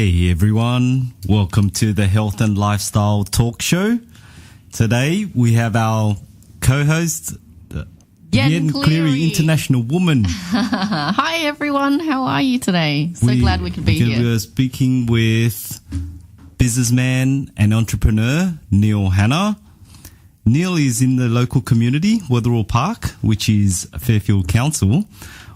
Hey everyone, welcome to the Health and Lifestyle Talk Show. Today we have our co-host, Yen Cleary, international woman. Hi everyone, how are you today? Glad we could be here. We are speaking with businessman and entrepreneur Niel Hanna. Niel is in the local community, Wetherill Park, which is Fairfield Council.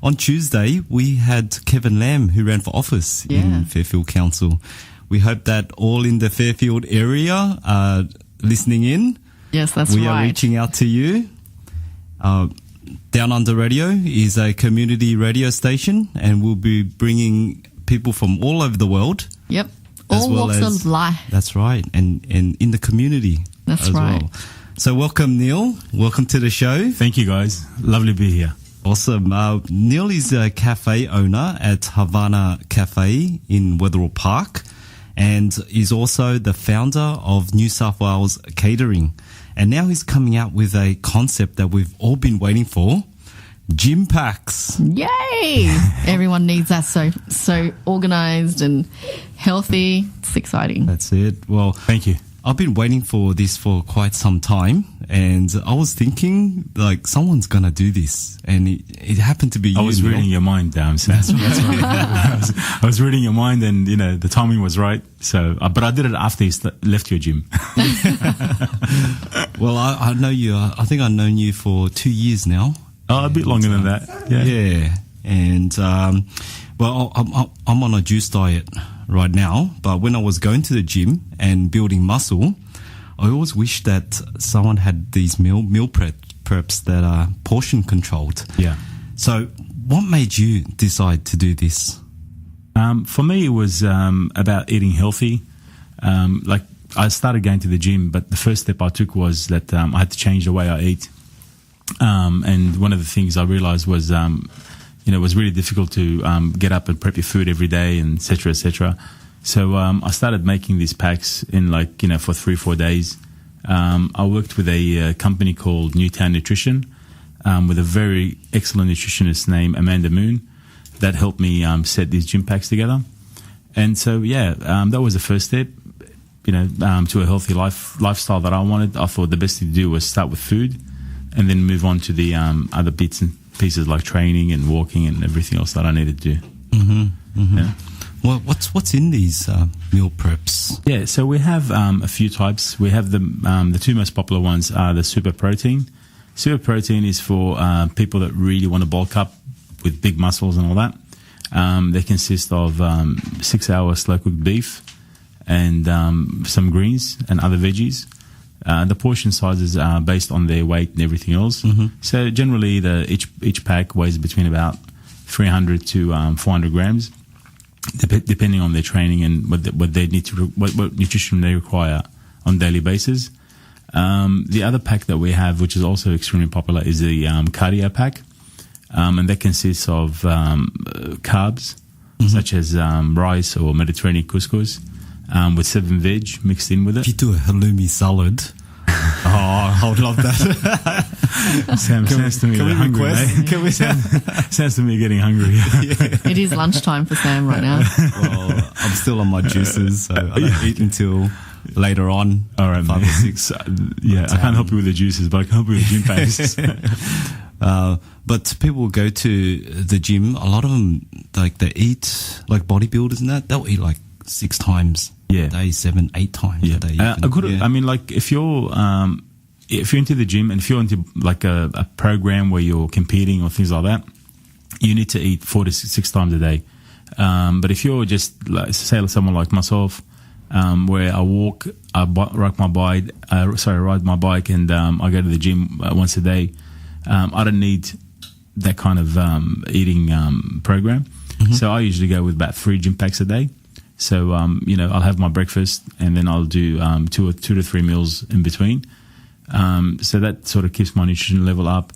On Tuesday, we had Kevin Lamb, who ran for office in Fairfield Council. We hope that all in the Fairfield area are listening in. Yes, that's right. We are reaching out to you. Down Under Radio is a community radio station, and we'll be bringing people from all over the world. Yep, all walks of life. That's right, and in the community. That's right. Well. So welcome, Niel. Welcome to the show. Thank you, guys. Lovely to be here. Awesome. Niel is a cafe owner at Havana Café in Wetherill Park and is also the founder of New South Wales Catering. And now he's coming out with a concept that we've all been waiting for, gym packs. Yay! Everyone needs that, so organised and healthy. It's exciting. That's it. Well, thank you. I've been waiting for this for quite some time, and I was thinking, like, someone's going to do this, and it happened to be you. I was reading your mind, Sam. That's right. I was reading your mind, and, you know, the timing was right. So, but I did it after you left your gym. Well, I know you. I think I've known you for 2 years now. Oh, a bit longer than that. Yeah. And, well, I'm on a juice diet right now, but when I was going to the gym and building muscle, I always wish that someone had these meal preps that are portion controlled. Yeah. So what made you decide to do this? For me, it was about eating healthy. Like, I started going to the gym, but the first step I took was that I had to change the way I eat. And one of the things I realized was it was really difficult to get up and prep your food every day, and et cetera, et cetera. So I started making these packs in, like, for 3-4 days. I worked with a company called Newtown Nutrition with a very excellent nutritionist named Amanda Moon that helped me set these gym packs together. And so, that was the first step, to a healthy lifestyle that I wanted. I thought the best thing to do was start with food and then move on to the other bits and pieces like training and walking and everything else that I needed to do. Mm-hmm, mm-hmm. Yeah. Well, what's in these meal preps? Yeah, so we have a few types. We have the two most popular ones are the super protein. Super protein is for people that really want to bulk up with big muscles and all that. They consist of 6-hour slow cooked beef and some greens and other veggies. The portion sizes are based on their weight and everything else. Mm-hmm. So generally, each pack weighs between about 300 to 400 grams, depending on their training and what they need to what nutrition they require on a daily basis. The other pack that we have, which is also extremely popular, is the cardio pack, and that consists of carbs such as rice or Mediterranean couscous. With 7 veg mixed in with it. If you do a halloumi salad, I would love that. Sounds to me hungry, mate. Sounds to me getting hungry. Yeah. It is lunchtime for Sam right now. Well, I'm still on my juices, so I don't eat until later on. All right, 5 or 6. I can't help you with the juices, but I can help you with gym packs. But people go to the gym. A lot of them, like, they eat like bodybuilders and that. They'll eat like 6 times a day, 7-8 times a day. I mean, like, if you're into the gym and if you're into like a program where you're competing or things like that, you need to eat 4 to 6 times a day. But if you're just, like, say, someone like myself, where I walk, I ride my bike, and I go to the gym once a day, I don't need that kind of eating program. Mm-hmm. So I usually go with about 3 gym packs a day. So, I'll have my breakfast and then I'll do 2 to 3 meals in between. So that sort of keeps my nutrition level up,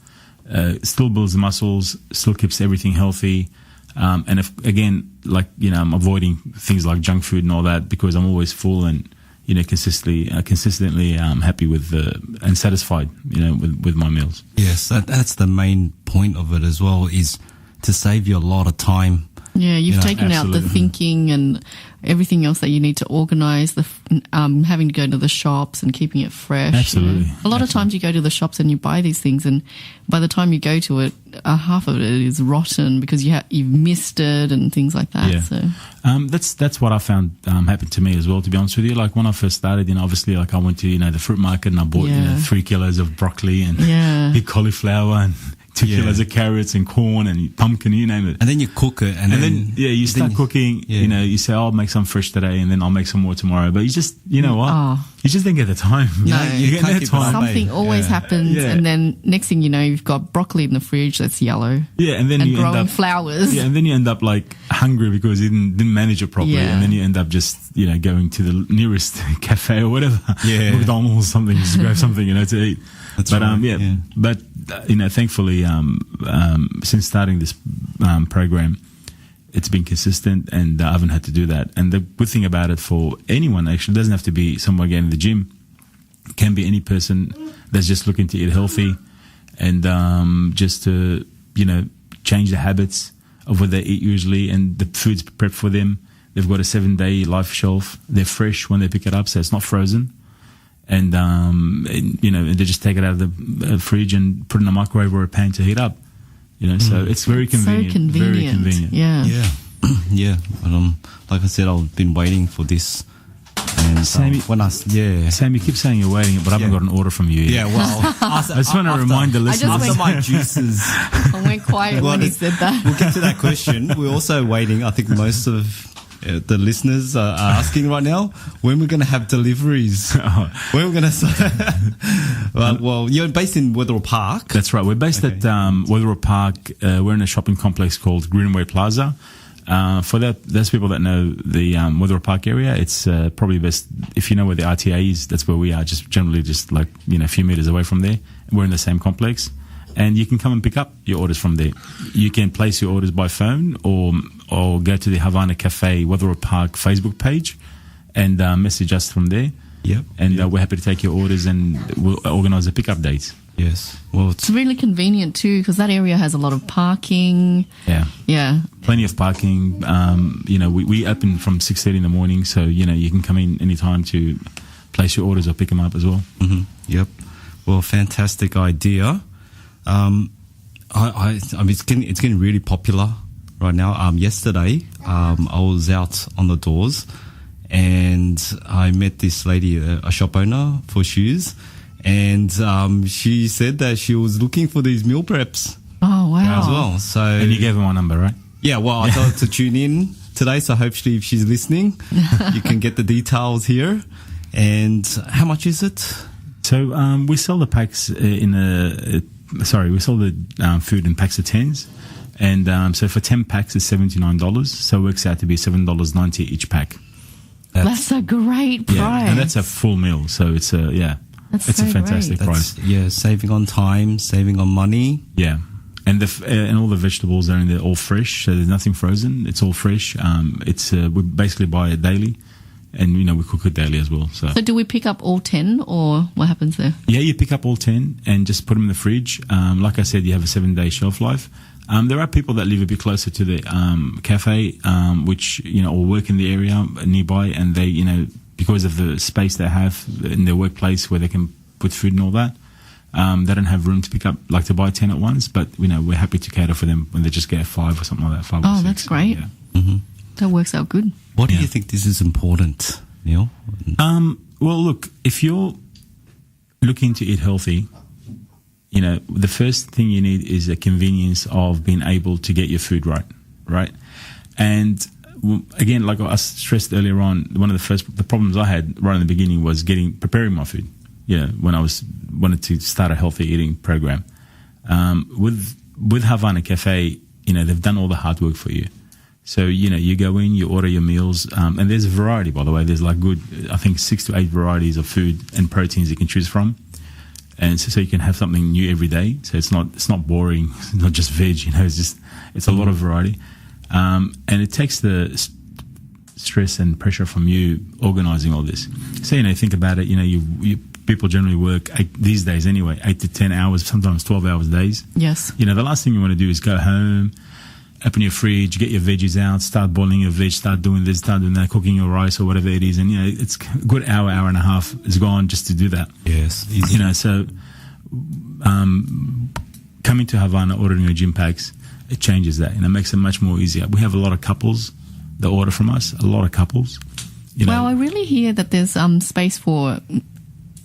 still builds the muscles, still keeps everything healthy. And if, again, like, I'm avoiding things like junk food and all that because I'm always full and, consistently happy with and satisfied, with my meals. Yes, that's the main point of it as well, is to save you a lot of time Yeah, you've taken out the absolutely. thinking and everything else that you need to organise, having to go to the shops and keeping it fresh. Absolutely. A lot of times you go to the shops and you buy these things, and by the time you go to it, half of it is rotten because you've missed it and things like that. Yeah. So That's what I found happened to me as well, to be honest with you. Like when I first started, obviously like I went to, the fruit market and I bought, Yeah. 3 kilos of broccoli and Yeah. big cauliflower and 2 Yeah. kilos of carrots and corn and pumpkin, you name it. And then you cook it, and then You start then cooking, yeah. you say, I'll make some fresh today and then I'll make some more tomorrow. But you just, you know what? Oh. You just don't get the time. No, you get can't no keep it time. up. something always Yeah. happens, Yeah. and then next thing you know, you've got broccoli in the fridge that's yellow Yeah, and then and you end growing up flowers. Yeah, and then you end up like hungry because you didn't manage it properly, Yeah. and then you end up just going to the nearest cafe or whatever, Yeah. McDonald's or something, just grab something to eat. That's but right, yeah, yeah. but thankfully, since starting this program, it's been consistent, and I haven't had to do that. And the good thing about it for anyone, actually, doesn't have to be someone again in the gym. It can be any person that's just looking to eat healthy, and just to change the habits of what they eat usually, and the food's prepped for them. They've got a 7-day life shelf. They're fresh when they pick it up, so it's not frozen. And they just take it out of the fridge and put it in a microwave or a pan to heat up. So it's very convenient. So convenient. Very convenient. Yeah. Yeah, yeah. But, like I said, I've been waiting for this. And Sammy- Sam, you keep saying you're waiting, but I haven't Yeah. got an order from you yet. yeah. Well, I just want to remind the just listeners. after my juices. I went quiet Well, when he it's- said that. We'll get to that question. We're also waiting. I think most of the listeners are asking right now when we're going to have deliveries. When we're going to. well, you're based in Wetherill Park. That's right. We're based at Wetherill Park. We're in a shopping complex called Greenway Plaza. For those people that know the Wetherill Park area, it's probably best if you know where the RTA is. That's where we are. Just generally, just like a few meters away from there. We're in the same complex, and you can come and pick up your orders from there. You can place your orders by phone or go to the Havana Café Wetherill Park Facebook page and message us from there. Yep. And we're happy to take your orders, and we'll organise the pickup dates. Yes. Well, It's really convenient too because that area has a lot of parking. Yeah. Yeah. Plenty of parking. We open from 6:30 in the morning, so you can come in anytime to place your orders or pick them up as well. mhm, yep. Well, fantastic idea. I mean, it's getting really popular right now. Yesterday, I was out on the doors, and I met this lady, a shop owner for shoes, and she said that she was looking for these meal preps Oh wow. as well. So And you gave her my number, right? yeah, well, I told her to tune in today, so hopefully if she's listening, you can get the details here. And how much is it? So we sell the packs we sell the food in packs of 10s. And so for 10 packs, it's $79. So it works out to be $7.90 each pack. That's a great price. Yeah, and that's a full meal. So it's That's it's so a fantastic great. price. Saving on time, saving on money. Yeah. And and all the vegetables are in there all fresh. So there's nothing frozen. It's all fresh. We basically buy it daily. And, we cook it daily as well. So So do we pick up all 10 or what happens there? yeah, you pick up all 10 and just put them in the fridge. Like I said, you have a 7-day shelf life. There are people that live a bit closer to the cafe, which, or work in the area nearby, and they, because of the space they have in their workplace where they can put food and all that, they don't have room to pick up, like to buy 10 at once, but, we're happy to cater for them when they just get 5 or something like that. 5 or Oh, 6. that's great. Yeah. Mm-hmm. That works out good. What do Yeah. you think this is important, Neil? Well, look, if you're looking to eat healthy, the first thing you need is the convenience of being able to get your food right? And again, like I stressed earlier on, one of the problems I had right in the beginning was preparing my food. When I wanted to start a healthy eating program. With Havana Café, they've done all the hard work for you. So, you go in, you order your meals, and there's a variety, by the way. There's I think 6 to 8 varieties of food and proteins you can choose from. And so you can have something new every day. So it's not boring. It's not just veg, it's a lot of variety. And it takes the stress and pressure from you organizing all this. So, think about it, people generally work these days anyway, 8 to 10 hours, sometimes 12 hours days. Yes. The last thing you want to do is go home open your fridge, get your veggies out, start boiling your veg, start doing this, start doing that, cooking your rice or whatever it is. And, it's a good hour and a half is gone just to do that. Yes. Easy. So coming to Havana, ordering your gym packs, it changes that. It makes it much more easier. We have a lot of couples that order from us, a lot of couples. Well, I really hear that there's space for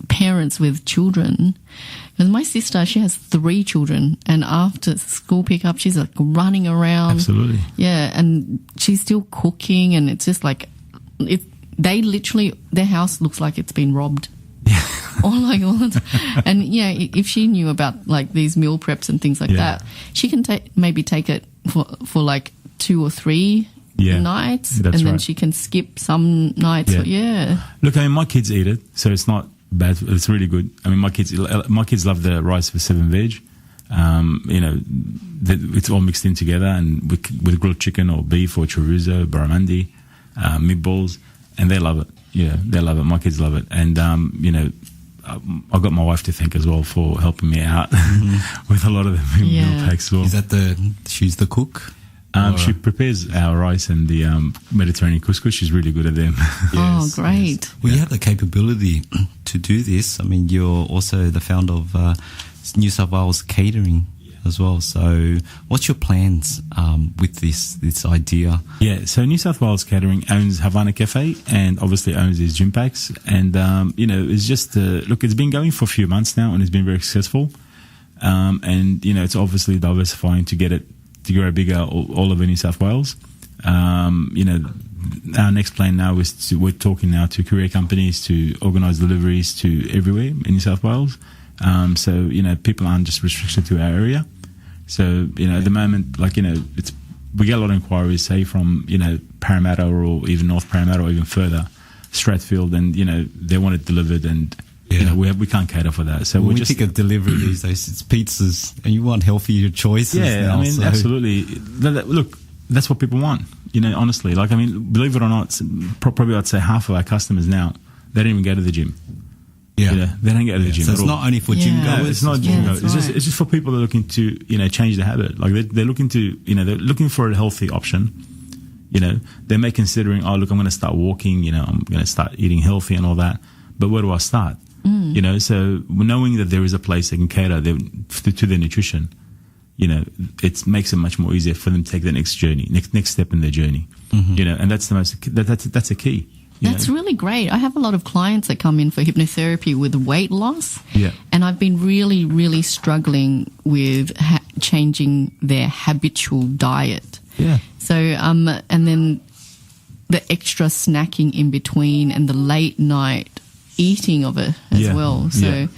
parents with children. Because my sister, she has 3 children, and after school pickup, she's like running around. Absolutely. Yeah, and she's still cooking, and it's just like they literally, their house looks like it's been robbed. And if she knew about like these meal preps and things like that, she can maybe take it for like 2 or 3 nights, and then she can skip some nights. Look, my kids eat it, so it's not bad. It's really good. My kids love the rice with 7 veg. It's all mixed in together, and with grilled chicken or beef or chorizo, barramundi, meatballs, and they love it. Yeah, they love it. My kids love it, and I've got my wife to thank as well for helping me out with a lot of the meal packs. Well. Is that she's the cook? She prepares our rice and the Mediterranean couscous. She's really good at them. Oh, great. Yes. Well, you have the capability to do this. You're also the founder of New South Wales Catering as well. So what's your plans with this idea? Yeah, so New South Wales Catering owns Havana Café and obviously owns these gym packs. And, it's just, it's been going for a few months now and it's been very successful. It's obviously diversifying to get it to grow bigger all over New South Wales. Our next plan now is we're talking now to courier companies to organise deliveries to everywhere in New South Wales. So people aren't just restricted to our area. So at the moment, we get a lot of inquiries, say from Parramatta or even North Parramatta or even further, Strathfield, and they want it delivered, and we can't cater for that. So we think of delivery these days. It's pizzas, and you want healthier choices. Yeah, now, absolutely. Look, that's what people want. Honestly, believe it or not, probably I'd say half of our customers now, they don't even go to the gym. Yeah, they don't go to the gym. So it's not only for gym goers. No, it's not gym goers. It's just for people that are looking to change their habit. They're looking to they're looking for a healthy option. They may considering, I'm going to start walking. I'm going to start eating healthy and all that. But where do I start? So knowing that there is a place they can cater to their nutrition, it makes it much more easier for them to take the next journey, next step in their journey. And that's that's a key. That's really great. I have a lot of clients that come in for hypnotherapy with weight loss. Yeah. And I've been really, really struggling with changing their habitual diet. Yeah. So, and then the extra snacking in between and the late night eating of it as well. So,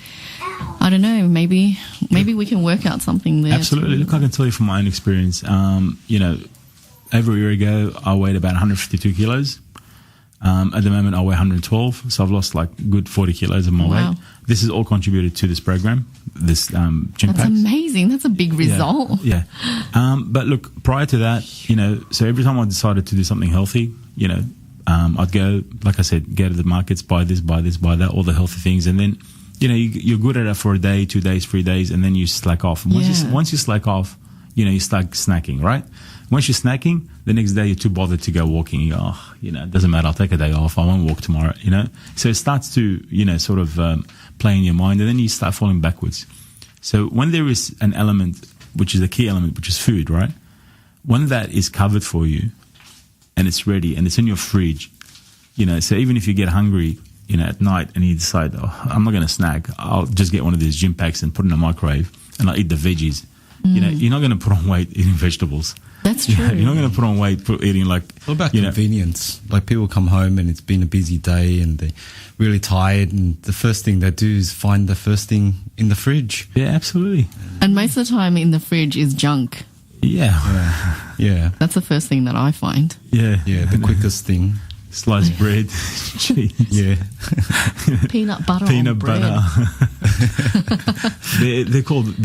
I don't know, maybe we can work out something there. Absolutely. Look, I can tell you from my own experience, over a year ago, I weighed about 152 kilos. At the moment, I weigh 112, so I've lost good 40 kilos of my weight. This is all contributed to this program, this gym packs. That's amazing. That's a big result. Yeah. But look, prior to that, so every time I decided to do something healthy, I'd go, like I said, go to the markets, buy this, buy that, all the healthy things, and then you're good at it for a day, 2 days, 3 days, and then you slack off. And once you slack off, you start snacking, right? Once you're snacking, the next day you're too bothered to go walking. You go, it doesn't matter. I'll take a day off. I won't walk tomorrow, So it starts to, sort of play in your mind, and then you start falling backwards. So when there is an element, which is a key element, which is food, right? When that is covered for you and it's ready and it's in your fridge, so even if you get hungry, at night and you decide, I'm not going to snack, I'll just get one of these gym packs and put it in the microwave and I'll eat the veggies. You're not going to put on weight eating vegetables. That's true. You're not going to put on weight eating What about convenience? People come home and it's been a busy day and they're really tired, and the first thing they do is find the first thing in the fridge. Yeah, absolutely. And most of the time in the fridge is junk. Yeah. That's the first thing that I find. Yeah. The quickest thing. Sliced bread, cheese. Yeah. Peanut butter on bread. They're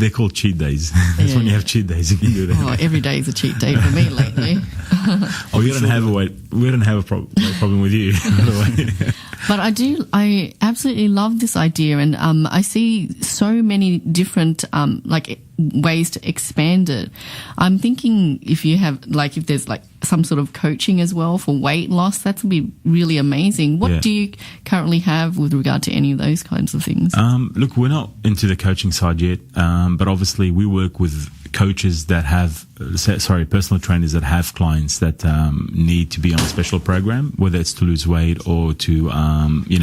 called cheat days. That's when you have cheat days. You can do that. Every day is a cheat day for me lately. You don't have a weight. we don't have a problem with you, by the way. But I absolutely love this idea, and I see so many different ways to expand it. I'm thinking if you have if there's some sort of coaching as well for weight loss, that would be really amazing. What do you currently have with regard to any of those kinds of things? Look, we're not into the coaching side yet, but obviously we work with coaches that have, personal trainers that have clients that need to be on a special program, whether it's to lose weight or to,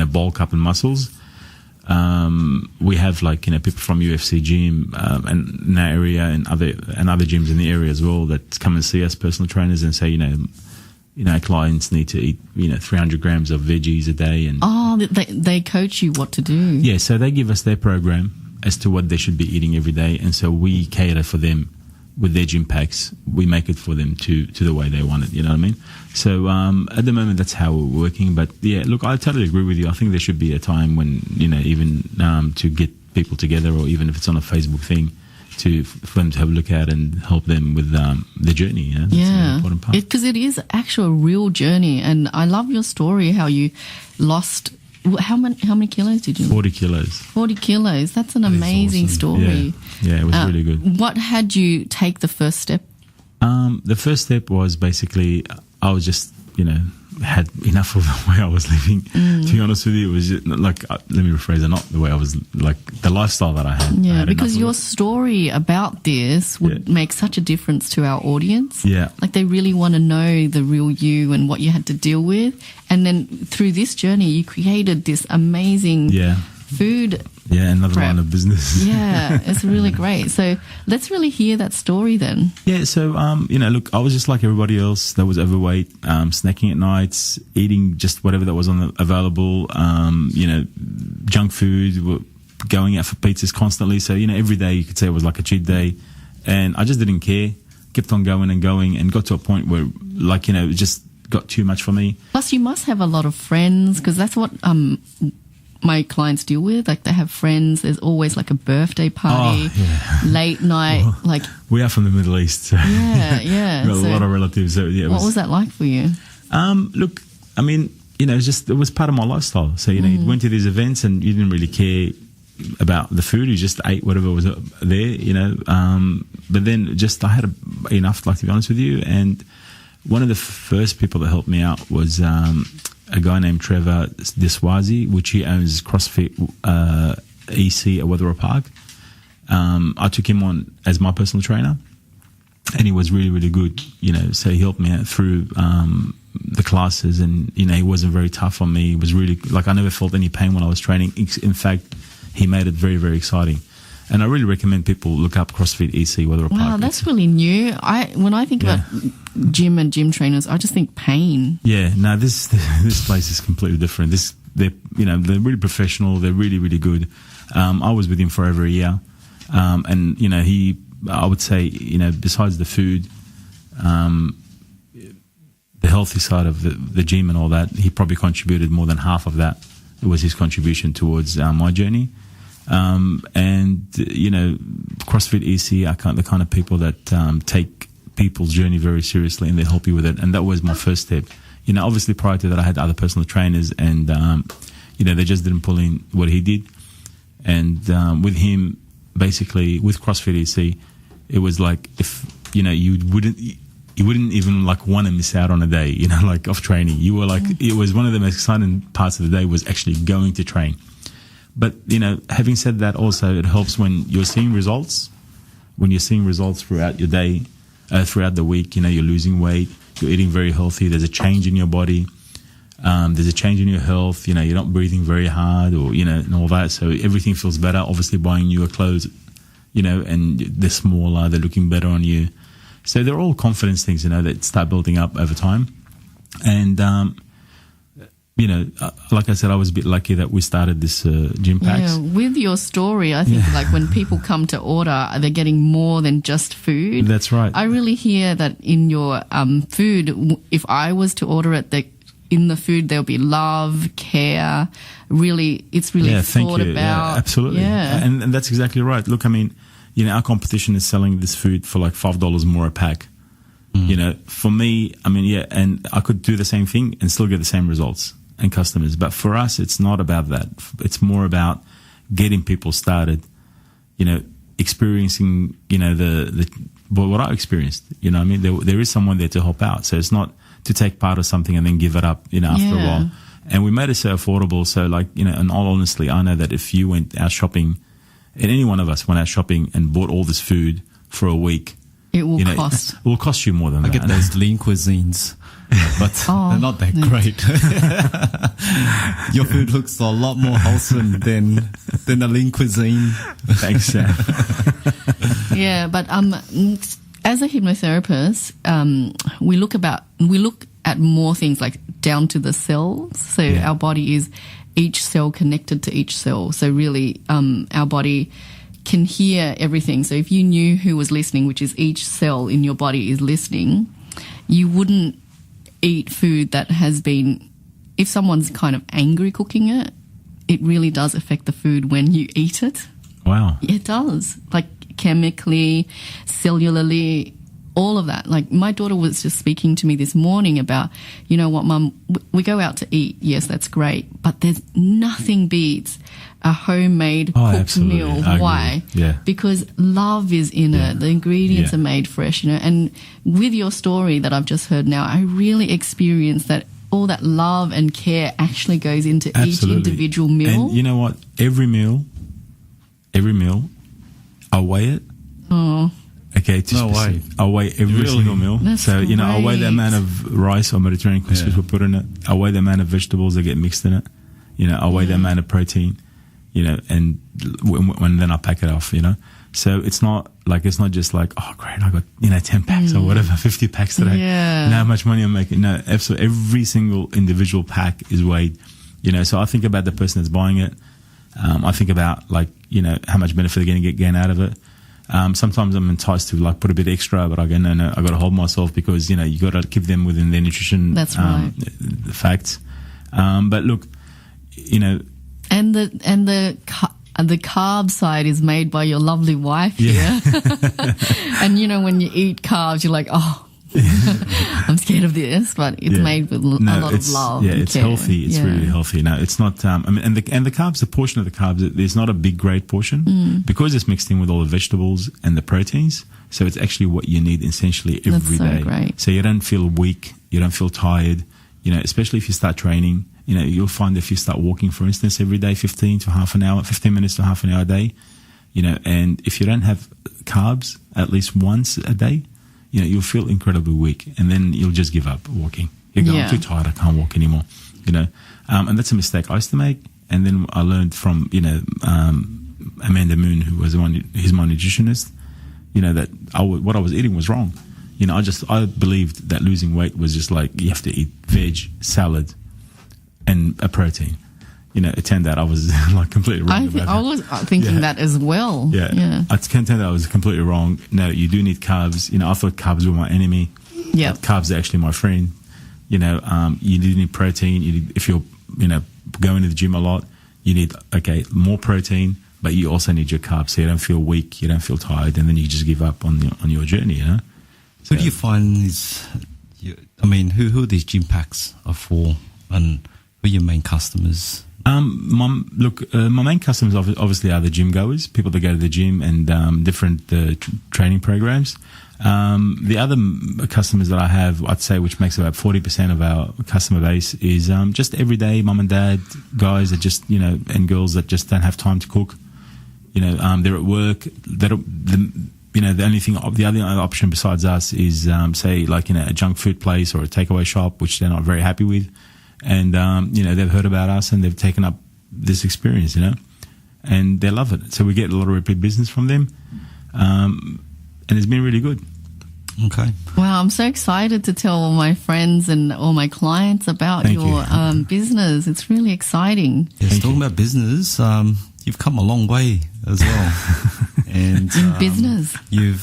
bulk up in muscles. We have people from UFC gym and in our area and other gyms in the area as well that come and see us, personal trainers, and say, our clients need to eat 300 grams of veggies a day. And they coach you what to do. Yeah, so they give us their program as to what they should be eating every day, and so we cater for them with their gym packs. We make it for them to the way they want it, you know what I mean? So at the moment, that's how we're working. But yeah, look, I totally agree with you. I think there should be a time when, even to get people together, or even if it's on a Facebook thing, for them to have a look at and help them with their journey. That's an important part. Because it is actually a real journey. And I love your story, how you lost... How many kilos did you lose? 40 kilos. 40 kilos. That's an amazing awesome story. Yeah, it was really good. What had you take the first step? The first step was basically I was just, had enough of the way I was living. To be honest with you, it was just, let me rephrase it, not the way I was, the lifestyle that I had. Yeah, I had because your story about this would make such a difference to our audience. Yeah. They really want to know the real you and what you had to deal with. And then through this journey, you created this amazing food. Yeah, another line of business. Yeah, it's really great. So let's really hear that story then. Yeah, so, look, I was just like everybody else that was overweight, snacking at nights, eating just whatever that was available, junk food, going out for pizzas constantly. So, every day you could say it was like a cheat day. And I just didn't care, kept on going and got to a point where, it just got too much for me. Plus, you must have a lot of friends, because that's what... my clients deal with, they have friends. There's always a birthday party, late night. We are from the Middle East, so yeah. We've got a lot of relatives. So what was that like for you? Look, I mean, it was part of my lifestyle. So you went to these events and you didn't really care about the food. You just ate whatever was there, But then I had enough, to be honest with you. And one of the first people that helped me out was a guy named Trevor Diswazi, which he owns CrossFit EC at Wetherill Park. I took him on as my personal trainer, and he was really, really good, so he helped me out through the classes, and, he wasn't very tough on me. He was really, I never felt any pain when I was training. In fact, he made it very, very exciting. And I really recommend people look up CrossFit EC Wetherill Park. Wow, that's really new. When I think about gym and gym trainers, I just think pain. Yeah, no, this place is completely different. They're really professional. They're really, really good. I was with him for over a year, and I would say, besides the food, the healthy side of the gym and all that, he probably contributed more than half of that. It was his contribution towards my journey. CrossFit EC are the kind of people that take people's journey very seriously, and they help you with it. And that was my first step. Obviously prior to that, I had other personal trainers, and they just didn't pull in what he did. And with him, basically with CrossFit EC, it was if you wouldn't even want to miss out on a day, of training. You were it was one of the most exciting parts of the day was actually going to train. But, having said that, also it helps when you're seeing results. When you're seeing results throughout your day, throughout the week, you're losing weight, you're eating very healthy, there's a change in your body, there's a change in your health, you're not breathing very hard, or, and all that. So everything feels better. Obviously buying newer clothes, and they're smaller, they're looking better on you. So they're all confidence things, that start building up over time. And, like I said, I was a bit lucky that we started this gym packs. Yeah, with your story, I think when people come to order, they're getting more than just food. That's right. I really hear that in your food. If I was to order it, in the food there'll be love, care. Really, it's really thought about. Yeah, absolutely. Yeah, and that's exactly right. Look, I mean, our competition is selling this food for $5 more a pack. You know, for me, I mean, yeah, and I could do the same thing and still get the same results and customers. But for us, it's not about that. It's more about getting people started, you know, experiencing, you know, what I experienced. You know what I mean? There is someone there to help out. So it's not to take part of something and then give it up, you know, after a while. And we made it so affordable. So, like, you know, and all honestly, I know that if you went out shopping, and any one of us went out shopping and bought all this food for a week, it will cost. It will cost you more than that. I get those lean cuisines, but they're not that great. Your food looks a lot more wholesome than a lean cuisine. Thanks, Sam. Yeah, but as a hypnotherapist, we look at more things, like down to the cells. So our body is each cell connected to each cell. So really, our body can hear everything. So if you knew who was listening, which is each cell in your body is listening, you wouldn't eat food that has been, if someone's kind of angry cooking it, it really does affect the food when you eat it. Wow. It does. Like chemically, cellularly, all of that. Like my daughter was just speaking to me this morning about, you know what, Mum, we go out to eat. Yes, that's great. But there's nothing beats a homemade cooked meal. Why? Yeah. Because love is in it. The ingredients are made fresh, you know. And with your story that I've just heard now, I really experienced that all that love and care actually goes into each individual meal. And you know what? Every meal, I weigh it. Oh. Okay, I weigh every single meal. That's so, you know, I weigh the great. amount of rice or Mediterranean couscous we put in it. I weigh the amount of vegetables that get mixed in it. You know, I weigh the amount of protein, you know, and when then I pack it off, you know. So it's not just like, oh, great, I got, you know, 10 packs or whatever, 50 packs today. Yeah. You know how much money I'm making. No, absolutely. Every single individual pack is weighed, you know. So I think about the person that's buying it. I think about, like, you know, how much benefit they're going to gain out of it. Sometimes I'm enticed to, like, put a bit extra, but I go, no, I got to hold myself because, you know, you got to keep them within their nutrition. That's right. The facts. But look, you know, and the carb side is made by your lovely wife here. And you know, when you eat carbs, you're like, oh, I'm scared of this, but it's made with a lot of love. Yeah, and it's care. healthy. It's really healthy. No, it's not. I mean, and the carbs, the portion of the carbs, there's not a big great portion because it's mixed in with all the vegetables and the proteins. So it's actually what you need essentially every day. Great. So you don't feel weak, you don't feel tired. You know, especially if you start training. You know, you'll find if you start walking, for instance, every day, 15 minutes to half an hour a day. You know, and if you don't have carbs at least once a day, you know, you'll feel incredibly weak, and then you'll just give up walking. You go, I'm too tired, I can't walk anymore. You know, and that's a mistake I used to make. And then I learned from, you know, Amanda Moon, who was he's my nutritionist. You know, that what I was eating was wrong. You know, I believed that losing weight was just like you have to eat veg, salad, and a protein. You know, it turned out I was like completely wrong. I was thinking that as well. Yeah. It turned out I was completely wrong. No, you do need carbs. You know, I thought carbs were my enemy. Yeah. Carbs are actually my friend. You know, you do need protein. If you're, you know, going to the gym a lot, you need, more protein, but you also need your carbs so you don't feel weak, you don't feel tired, and then you just give up on your journey, you know? So, who do you find who these gym packs are for, and who are your main customers? My main customers obviously are the gym goers, people that go to the gym and different training programs. The other customers that I have, I'd say, which makes about 40% of our customer base, is just everyday mum and dad guys that just, you know, and girls that just don't have time to cook. You know, they're at work. The other option besides us is, say, like, you know, a junk food place or a takeaway shop, which they're not very happy with. And, you know, they've heard about us and they've taken up this experience, you know, and they love it. So we get a lot of repeat business from them. And it's been really good. Okay. Wow, I'm so excited to tell all my friends and all my clients about your business. It's really exciting. Yes, talking about business, you've come a long way as well. And in business, you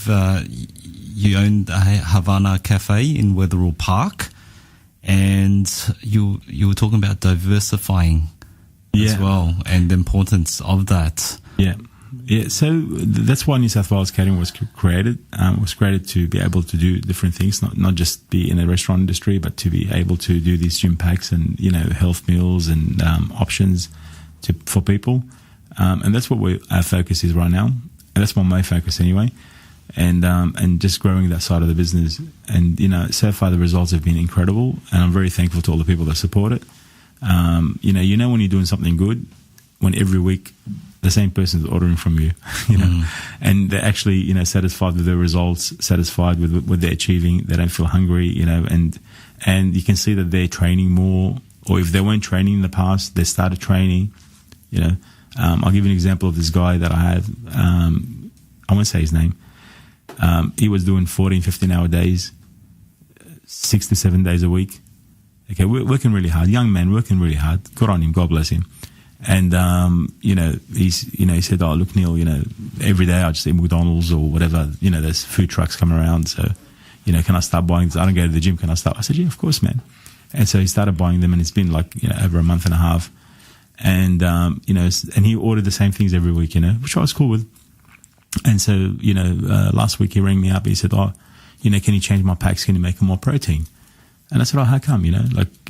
owned a Havana Café in Wetherill Park, and you were talking about diversifying as well, and the importance of that. Yeah. Yeah, so that's why New South Wales Catering was created. Was created to be able to do different things, not just be in the restaurant industry, but to be able to do these gym packs and health meals and options for people. And that's what our focus is right now, and that's my focus anyway. And just growing that side of the business. And so far the results have been incredible, and I'm very thankful to all the people that support it. When you're doing something good, when every week the same person's ordering from you, and they're actually, satisfied with their results, satisfied with what they're achieving. They don't feel hungry, and you can see that they're training more, or if they weren't training in the past, they started training, I'll give you an example of this guy that I have. I won't say his name. He was doing 14, 15-hour days, 6 to 7 days a week. Okay, working really hard. Young man working really hard. Good on him. God bless him. And he said, "Oh, look, Neil, every day I just eat McDonald's or whatever. There's food trucks coming around. So, can I start buying? I don't go to the gym. Can I start?" I said, "Yeah, of course, man." And so he started buying them, and it's been like over a month and a half. And and he ordered the same things every week, which I was cool with. And so last week he rang me up. He said, "Oh, can you change my packs? Can you make them more protein?" And I said, "Oh, how come?"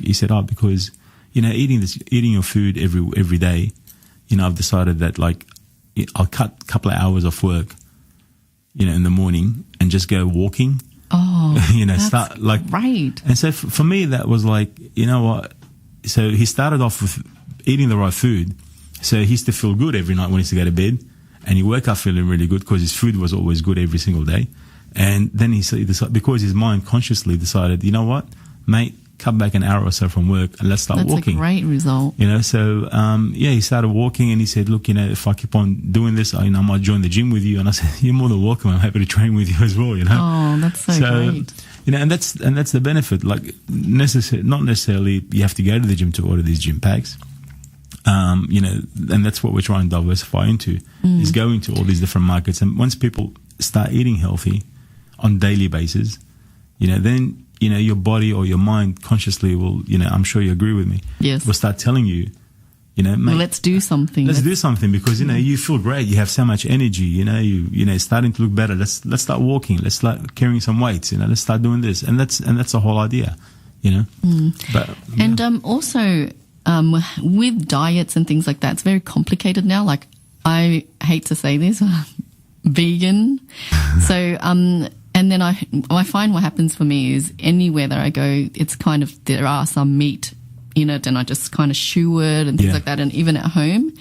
He said, "Oh, because eating your food every day, I've decided that I'll cut a couple of hours off work, in the morning and just go walking." Oh, start right. And so for me, that was what? So he started off with eating the right food, so he used to feel good every night when he used to go to bed, and he woke up feeling really good because his food was always good every single day. And then he decided, because his mind consciously decided, you know what, mate, cut back an hour or so from work and let's start walking. That's a great result. So he started walking, and he said, "Look, if I keep on doing this, I might join the gym with you." And I said, "You're more than welcome. I'm happy to train with you as well." Oh, that's so great. And that's the benefit. Not necessarily you have to go to the gym to order these gym packs. And that's what we're trying to diversify into, is going to all these different markets. And once people start eating healthy on a daily basis, then your body or your mind consciously will, I'm sure you agree with me. Yes. Will start telling you, mate, well, let's do something. Let's do something, because you feel great. You have so much energy. You're starting to look better. Let's start walking. Let's start carrying some weights. Let's start doing this. And that's the whole idea. But also with diets and things like that, it's very complicated now. I hate to say this, vegan. So and then I find what happens for me is anywhere that I go, it's kind of, there are some meat in it, and I just kind of chew it and things like that, and even at home.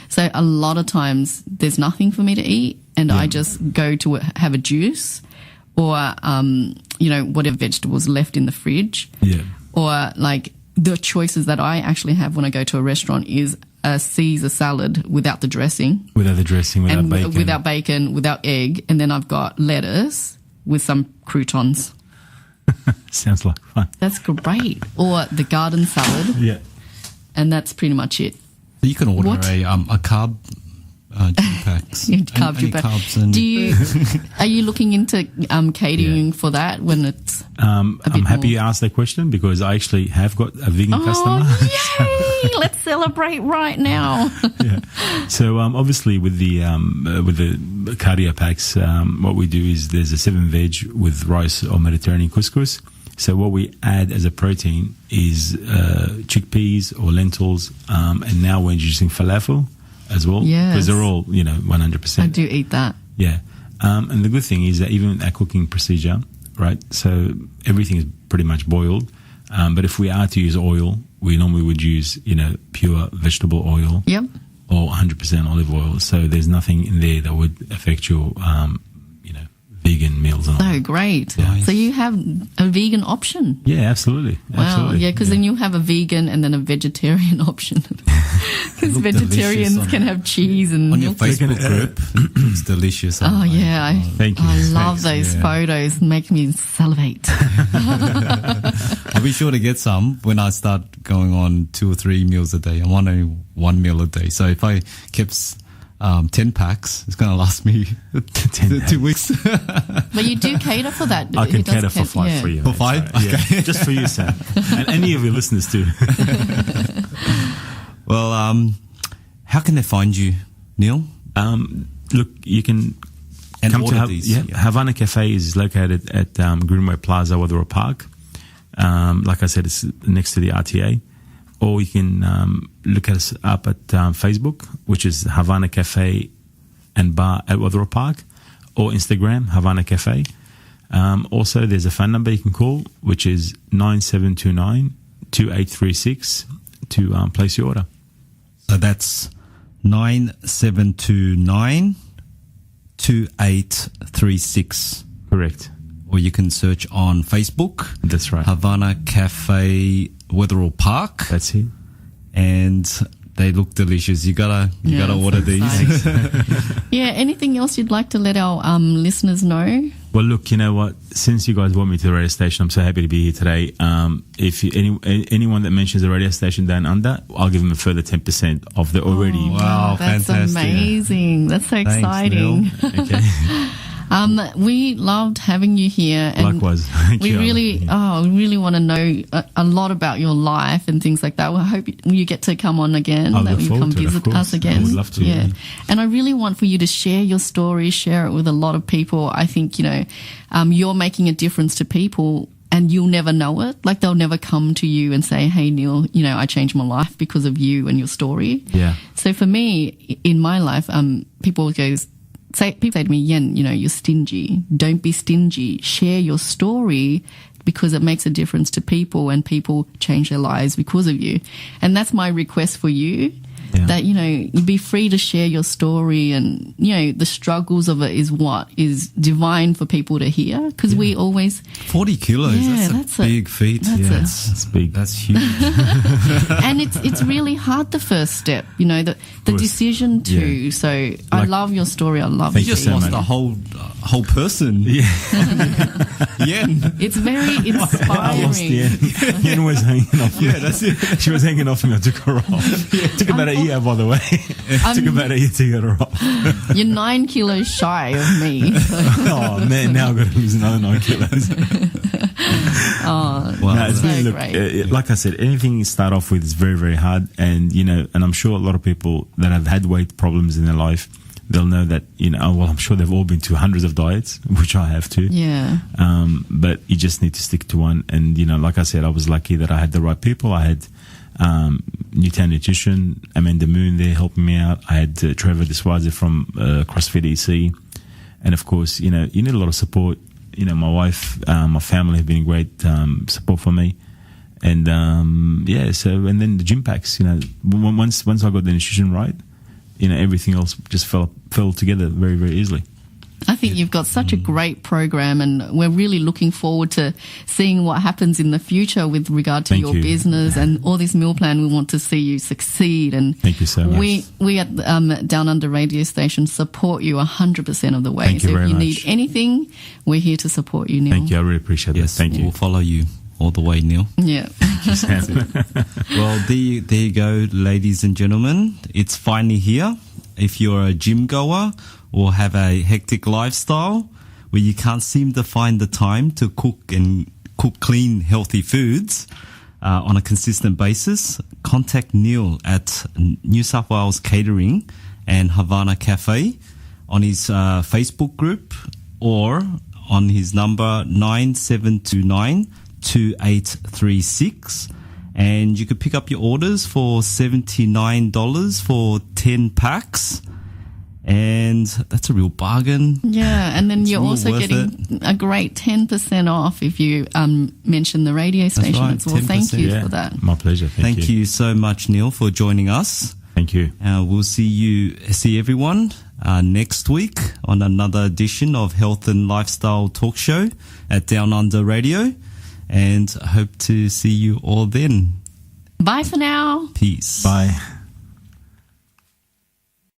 So a lot of times there's nothing for me to eat, and I just go to have a juice or, whatever vegetables left in the fridge. Yeah. Or the choices that I actually have when I go to a restaurant is a Caesar salad without the dressing. Without bacon. Without bacon, without egg. And then I've got lettuce with some croutons. Sounds like fun. That's great. Or the garden salad. Yeah. And that's pretty much it. So you can order a carb gym packs. Carbs. And are you looking into catering for that when it's I'm happy you asked that question, because I actually have got a vegan customer. Yay! Let's celebrate right now. Yeah. So obviously with the cardio packs, what we do is there's a 7 veg with rice or Mediterranean couscous. So what we add as a protein is chickpeas or lentils, and now we're introducing falafel as well, because they're all 100%. I do eat that. Yeah. And the good thing is that even our cooking procedure, right, so everything is pretty much boiled, but if we are to use oil, we normally would use pure vegetable oil. Yep. Or 100% olive oil, so there's nothing in there that would affect your vegan meals. And all. Oh, great. Nice. So you have a vegan option. Yeah, absolutely. Wow. Absolutely. Yeah, because then you have a vegan and then a vegetarian option. Because vegetarians can have cheese and on your Facebook group. It's delicious. Oh, yeah. Thank you. I love those photos. Make me salivate. I'll be sure to get some when I start going on 2 or 3 meals a day. I'm on only 1 meal a day. So if I kept 10 packs, it's going to last me 2 weeks. But you do cater for that. I can cater for 5 for you. For 5? Okay. Yeah, just for you, Sam. And any of your listeners too. Well, how can they find you, Neil? look, you can And come order to these. Havana Café is located at Greenway Plaza, Weatherall Park. Like I said, it's next to the RTA. Or you can look us up at Facebook, which is Havana Café and Bar at Weatherall Park, or Instagram, Havana Café. Also, there's a phone number you can call, which is 9729-2836 to place your order. So that's 9729-2836. Correct. Or you can search on Facebook. That's right. Havana Cafe, Weatherall Park. That's it. And they look delicious. You gotta order these. Yeah. Anything else you'd like to let our listeners know? Well, look, you know what? Since you guys want me to the radio station, I'm so happy to be here today. If anyone that mentions the radio station down under, I'll give them a further 10% of the already. Wow, that's fantastic. amazing. That's so exciting. Okay. We loved having you here. And Likewise. Thank we you. really want to know a lot about your life and things like that. Well, I hope you get to come on again. I that look you forward come to it, of visit course. us again. I would love to. Yeah. And I really want for you to share your story, share it with a lot of people. I think, you're making a difference to people and you'll never know it. Like they'll never come to you and say, hey, Neil, I changed my life because of you and your story. Yeah. So for me, in my life, people say to me, Yen, you're stingy. Don't be stingy. Share your story because it makes a difference to people and people change their lives because of you. And that's my request for you. Yeah. That, you be free to share your story and, the struggles of it is what is divine for people to hear. Because we always... 40 kilos, Yeah, that's a big feat. That's big. That's huge. and it's really hard, the first step, the decision to. Yeah. So I love your story. I love Thank You it. just so lost much. a whole person. Yeah. Yen. It's very inspiring. I lost Yen. Yen was hanging off me. Yeah, that's it. She was hanging off me. I took her off. Took about a year, by the way. Took about a year to get her off. You're 9 kilos shy of me. Oh, man, now I've got to lose another 9 kilos. Wow. No, it's so been, look, great. like I said, anything you start off with is very, very hard. And, and I'm sure a lot of people that have had weight problems in their life, they'll know that, I'm sure they've all been to hundreds of diets, which I have too. Yeah. But you just need to stick to one. And, like I said, I was lucky that I had the right people. I had Newtown Nutrition, Amanda Moon there helping me out. I had Trevor Deswaze from CrossFit EC. And, of course, you need a lot of support. My wife, my family have been great support for me. And, and then the gym packs, once I got the nutrition right, everything else just fell together very, very easily. I think you've got such a great program, and we're really looking forward to seeing what happens in the future with regard to Thank your you. business and all this meal plan. We want to see you succeed. And Thank you so much. We at Down Under Radio Station support you 100% of the way. Thank you so very if you much. need anything, we're here to support you, Neil. Thank you. I really appreciate Yes, that. Thank we'll you. follow you all the way, Neil. Yeah. Well, there you go, ladies and gentlemen. It's finally here. If you're a gym goer or have a hectic lifestyle where you can't seem to find the time to cook clean, healthy foods on a consistent basis, contact Neil at New South Wales Catering and Havana Cafe on his Facebook group or on his number 9729-2836. And you could pick up your orders for $79 for 10 packs. And that's a real bargain. Yeah, and then It's you're real also worth getting a great 10% off if you mention the radio station right, as well. Thank 10%. you Yeah, for that. my pleasure. Thank you so much, Neil, for joining us. Thank you. We'll see everyone next week on another edition of Health and Lifestyle Talk Show at Down Under Radio. And I hope to see you all then. Bye for now. Peace. Bye.